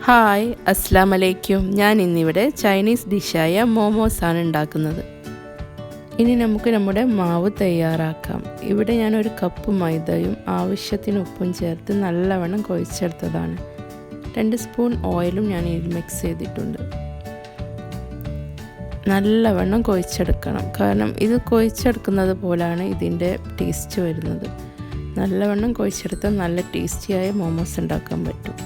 Hi അസ്സലാമു അലൈക്കും. ഞാൻ ഇന്നിവിടെ ചൈനീസ് ഡിഷായ മോമോസ് ആണ് ഉണ്ടാക്കുന്നത്. ഇനി നമുക്ക് നമ്മുടെ മാവ് തയ്യാറാക്കാം. ഇവിടെ ഞാൻ ഒരു കപ്പ് മൈദയും ആവശ്യത്തിന് ഉപ്പും ചേർത്ത് നല്ലവണ്ണം കുഴച്ചെടുത്തതാണ്. 2 സ്പൂൺ ഓയിലും ഞാൻ ഇതിൽ മിക്സ് ചെയ്തിട്ടുണ്ട്. നല്ലവണ്ണം കുഴച്ചെടുക്കണം, കാരണം ഇത് കുഴച്ചെടുക്കുന്നത് പോലാണ് ഇതിൻ്റെ ടേസ്റ്റ് വരുന്നത്. നല്ലവണ്ണം കുഴച്ചെടുത്താൽ നല്ല ടേസ്റ്റിയായ മോമോസ് ഉണ്ടാക്കാൻ പറ്റും.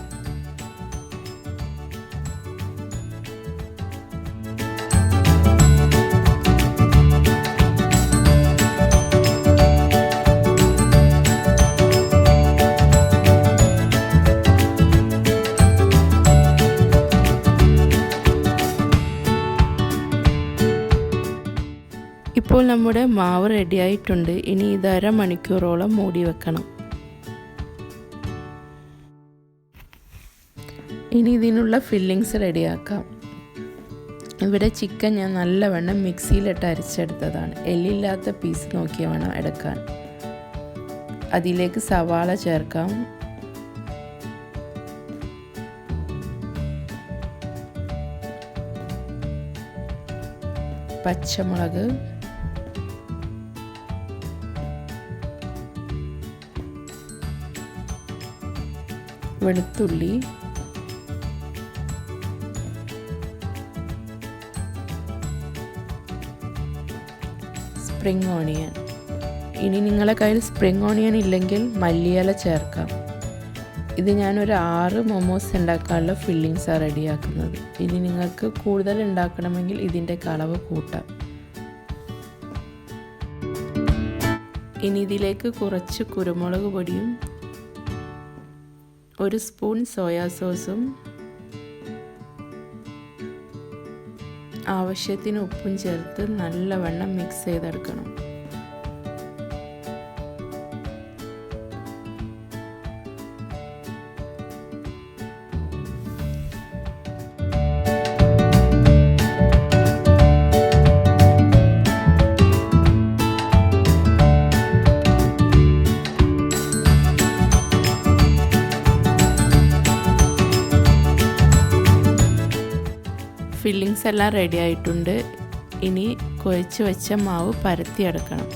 ഇപ്പോൾ നമ്മുടെ മാവ് റെഡിയായിട്ടുണ്ട്. ഇനി ഇത് 1/2 മണിക്കൂറോളം മൂടി വെക്കണം. ഇനി ഇതിനുള്ള ഫില്ലിങ്സ് റെഡിയാക്കാം. ഇവിടെ ചിക്കൻ ഞാൻ നല്ലവണ്ണം മിക്സിയിലിട്ട് അരച്ചെടുത്തതാണ്. എല്ലില്ലാത്ത പീസ് നോക്കി വേണം എടുക്കാൻ. അതിലേക്ക് സവാള ചേർക്കാം, പച്ചമുളക്, വെളുത്തുള്ളി, സ്പ്രിംഗ് ഓണിയൻ. ഇനി നിങ്ങളുടെ കയ്യിൽ സ്പ്രിംഗ് ഓണിയൻ ഇല്ലെങ്കിൽ മല്ലിയില ചേർക്കാം. ഇത് ഞാനൊരു 6 മോമോസ് ഉണ്ടാക്കാനുള്ള ഫില്ലിങ്സാണ് റെഡിയാക്കുന്നത്. ഇനി നിങ്ങൾക്ക് കൂടുതൽ ഉണ്ടാക്കണമെങ്കിൽ ഇതിൻ്റെ അളവ് കൂട്ടാം. ഇനി ഇതിലേക്ക് കുറച്ച് കുരുമുളക് പൊടിയും 1 സ്പൂൺ സോയാ സോസും ആവശ്യത്തിന് ഉപ്പും ചേർത്ത് നല്ലവണ്ണം മിക്സ് ചെയ്തെടുക്കണം. ഫില്ലിങ്സ് എല്ലാം റെഡി ആയിട്ടുണ്ട്. ഇനി കുഴച്ച് വെച്ച മാവ് പരത്തിയെടുക്കണം.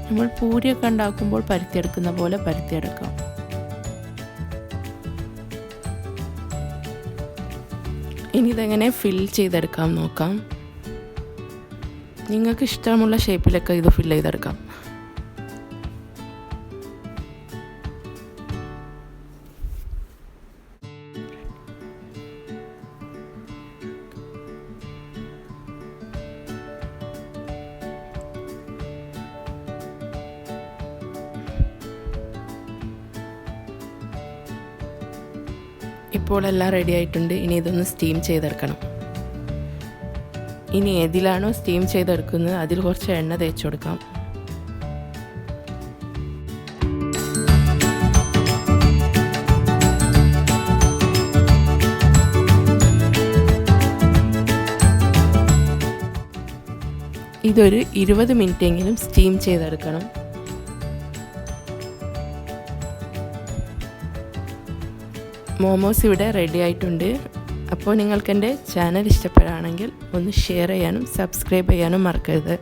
നമ്മൾ പൂരിയൊക്കെ ഉണ്ടാക്കുമ്പോൾ പരത്തിയെടുക്കുന്ന പോലെ പരത്തിയെടുക്കാം. ഇനി ഇതെങ്ങനെ ഫിൽ ചെയ്തെടുക്കാം നോക്കാം. നിങ്ങൾക്ക് ഇഷ്ടമുള്ള ഷേപ്പിലൊക്കെ ഇത് ഫിൽ ചെയ്തെടുക്കാം. ഇപ്പോൾ എല്ലാം റെഡി ആയിട്ടുണ്ട്. ഇനി ഇതൊന്ന് സ്റ്റീം ചെയ്തെടുക്കണം. ഇനി ഏതിലാണോ സ്റ്റീം ചെയ്തെടുക്കുന്നത് അതിൽ കുറച്ച് എണ്ണ തേച്ച് കൊടുക്കാം. ഇതൊരു 20 മിനിറ്റെങ്കിലും സ്റ്റീം ചെയ്തെടുക്കണം. മോമോസ് ഇവിടെ റെഡി ആയിട്ടുണ്ട്. അപ്പോൾ നിങ്ങൾക്ക് എൻ്റെ ചാനൽ ഇഷ്ടപ്പെടുകയാണെങ്കിൽ ഒന്ന് ഷെയർ ചെയ്യാനും സബ്സ്ക്രൈബ് ചെയ്യാനും മറക്കരുത്.